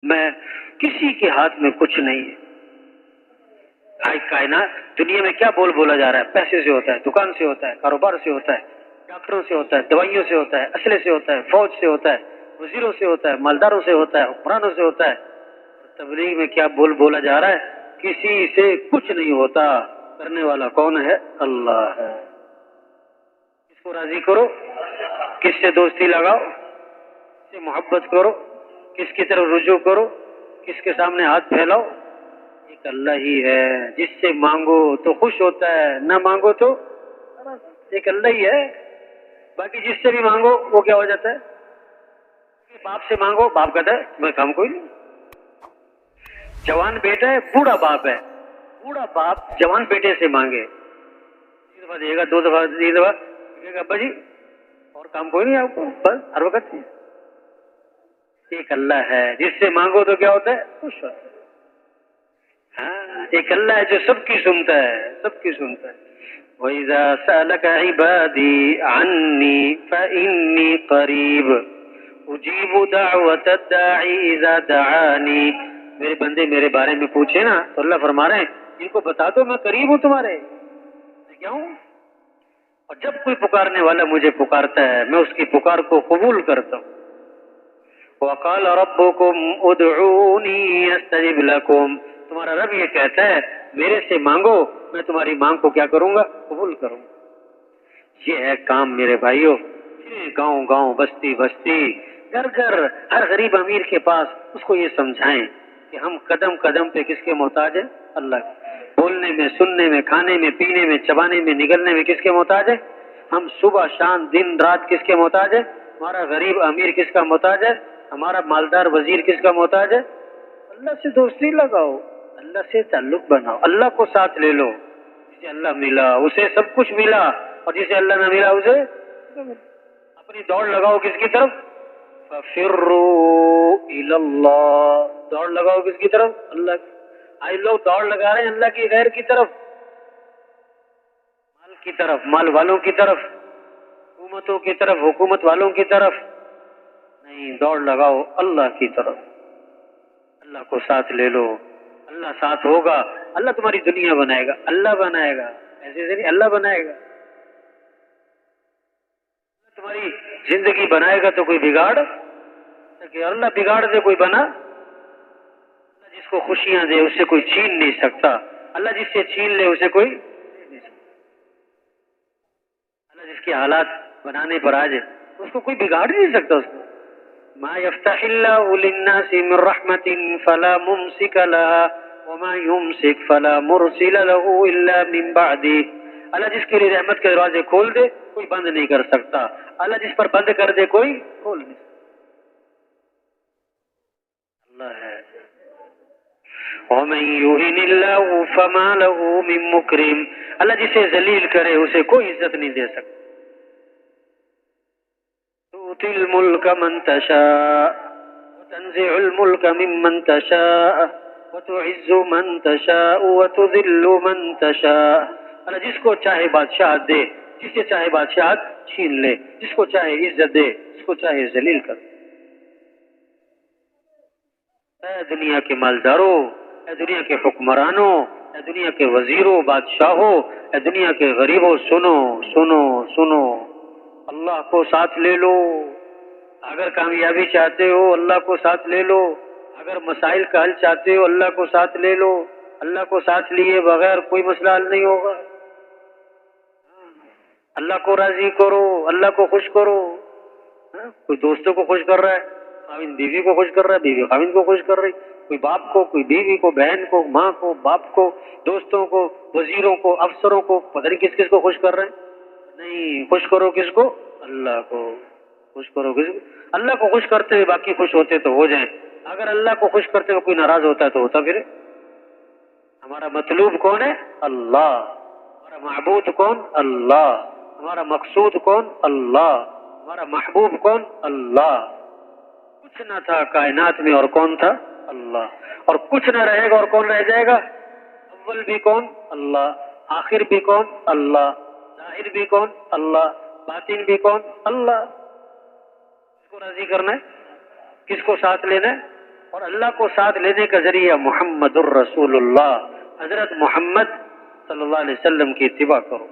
میں کسی کے ہاتھ میں کچھ نہیں ہے. بھائی کائنات دنیا میں کیا بولا جا رہا ہے؟ پیسے سے ہوتا ہے، دکان سے ہوتا ہے، کاروبار سے ہوتا ہے، ڈاکٹروں سے ہوتا ہے، دوائیوں سے ہوتا ہے، اسلحے سے ہوتا ہے، فوج سے ہوتا ہے، وزیروں سے ہوتا ہے، مالداروں سے ہوتا ہے، حکمرانوں سے ہوتا ہے. تبلیغ میں کیا بولا جا رہا ہے؟ کسی سے کچھ نہیں ہوتا، کرنے والا کون ہے؟ اللہ ہے. کس کو راضی کرو، کس سے دوستی لگاؤ، کس سے محبت کرو، کس کی طرف رجوع کرو، کس کے سامنے ہاتھ پھیلاؤ، ایک اللہ ہی ہے. جس سے مانگو تو خوش ہوتا ہے، نہ مانگو تو ایک اللہ ہی ہے. باقی جس سے بھی مانگو وہ کیا ہو جاتا ہے؟ باپ سے مانگو، باپ کہتا ہے میں کام کوئی نہیں. جوان بیٹا ہے، بوڑھا باپ ہے، بوڑھا باپ جوان بیٹے سے مانگے، ایک دفعہ دے گا، دو دفعہ، تین دفعہ کہے گا ابا جی اور کام کوئی نہیں آپ کو، بس ہر وقت. ایک اللہ ہے جس سے مانگو تو کیا ہوتا ہے؟ خوش ہوتا ہے. ہاں ایک اللہ ہے جو سب کی سنتا ہے، سب کی سنتا ہے. وَإِذَا سَأَلَكَ عِبَادِي عَنِّي فَإِنِّي قَرِيبٌ أُجِيبُ دَعْوَةَ الدَّاعِ إِذَا دَعَانِي. میرے بندے میرے بارے میں پوچھے نا تو اللہ فرما رہے ہیں ان کو بتا دو میں قریب ہوں تمہارے. میں کیا ہوں؟ اور جب کوئی پکارنے والا مجھے پکارتا ہے میں اس کی پکار کو قبول کرتا ہوں. وَقَالَ رَبُّكُمْ ادْعُونِي أَسْتَجِبْ لَكُمْ. تمہارا رب یہ کہتا ہے میرے سے مانگو، میں تمہاری مانگ کو کیا کروں گا؟ قبول کروں گا. یہ ہے کام میرے بھائیوں. گاؤں گاؤں، بستی بستی، گھر گھر، ہر غریب امیر کے پاس اس کو یہ سمجھائیں کہ ہم قدم قدم پہ کس کے محتاج ہیں؟ اللہ کے. بولنے میں، سننے میں، کھانے میں، پینے میں، چبانے میں، نگلنے میں کس کے محتاج ہے؟ ہم صبح شام دن رات کس کے محتاج ہے؟ ہمارا غریب امیر کس کا محتاج ہے؟ ہمارا مالدار وزیر کس کا محتاج ہے؟ اللہ سے دوستی لگاؤ، اللہ سے تعلق بناؤ، اللہ کو ساتھ لے لو. جسے اللہ ملا اسے سب کچھ ملا، اور جسے اللہ نہ ملا اسے اپنی دوڑ لگاؤ کس کی طرف؟ فَفِرُّوا إِلَى اللَّهِ. دوڑ لگاؤ کس کی طرف؟ اللہ کی. آج لوگ دوڑ لگا رہے ہیں اللہ کی غیر کی طرف، مال کی طرف، مال والوں کی طرف، حکومتوں کی طرف، حکومت والوں کی طرف نہیں. دوڑ لگاؤ اللہ کی طرف. اللہ کو ساتھ لے لو، اللہ ساتھ ہوگا. اللہ تمہاری دنیا بنائے گا، اللہ بنائے گا، ایسے نہیں اللہ بنائے گا. تمہاری زندگی بنائے گا تو کوئی بگاڑ کہ اللہ بگاڑ دے کوئی بنا؟ اللہ جس کو خوشیاں دے اسے کوئی چھین نہیں سکتا. اللہ جس سے چھین لے اسے کوئی نہیں سکتا. اللہ جس کے حالات بنانے پر آ جائے اس کو کوئی بگاڑ نہیں سکتا. اس کو ما يفتح الله للناس من رحمة فلا ممسك لها وما يمسك فلا مرسل له إلا من بعده. اللہ جس کے لیے رحمت کے دروازے کھول دے کوئی بند نہیں کر سکتا، اللہ جس پر بند کر دے کوئی کھول نہیں سکتا. اللہ ہے. وَمَن يُهِنِ اللَّهُ فَمَا لَهُ مِن مُكْرِمٍ. اللہ جسے ذلیل کرے اسے کوئی عزت نہیں دے سکتا. تُؤْتِي الْمُلْكَ مَن تَشَاءُ وَتَنزِعُ الْمُلْكَ مِمَّن تَشَاءُ وَتُعِزُّ مَن تَشَاءُ وَتُذِلُّ مَن تَشَاءُ. اللہ جس کو چاہے بادشاہت دے، جس سے چاہے بادشاہت چھین لے، جس کو چاہے عزت دے، جس کو چاہے ذلیل کر. اے دنیا کے مالداروں، اے دنیا کے حکمرانوں، اے دنیا کے وزیروں، بادشاہوں، اے دنیا کے غریبوں، سنو سنو سنو. اللہ کو ساتھ لے لو. اگر کامیابی چاہتے ہو اللہ کو ساتھ لے لو. اگر مسائل کا حل چاہتے ہو اللہ کو ساتھ لے لو. اللہ کو ساتھ لیے بغیر کوئی مسئلہ حل نہیں ہوگا. اللہ کو راضی کرو، اللہ کو خوش کرو. کوئی دوستوں کو خوش کر رہا ہے، خاوند بیوی کو خوش کر رہا ہے، بیوی خاوند کو خوش کر رہی، کوئی باپ کو، کوئی بیوی کو، بہن کو، ماں کو، باپ کو، دوستوں کو، وزیروں کو، افسروں کو، پتہ نہیں کس کس کو خوش کر رہے ہیں. نہیں، خوش کرو کس کو؟ اللہ کو. خوش کرو کس کو؟ اللہ کو خوش کرتے ہوئے باقی خوش ہوتے تو ہو جائیں. اگر اللہ کو خوش کرتے ہوئے کوئی ناراض ہوتا ہے تو ہوتا پھر. ہمارا مطلوب کون ہے؟ اللہ. ہمارا معبود کون؟ اللہ. ہمارا مقصود کون؟ اللہ. ہمارا محبوب کون؟ اللہ. کچھ نہ تھا کائنات میں اور کون تھا؟ اللہ. اور کچھ نہ رہے گا اور کون رہ جائے گا؟ اول بھی کون؟ اللہ. آخر بھی کون؟ اللہ. ظاہر بھی کون؟ اللہ. باطن بھی کون؟ اللہ. کس کو راضی کرنا ہے؟ کس کو ساتھ لینا ہے؟ اور اللہ کو ساتھ لینے کا ذریعہ محمد الرسول اللہ، حضرت محمد صلی اللہ علیہ وسلم کی اتباع کرو۔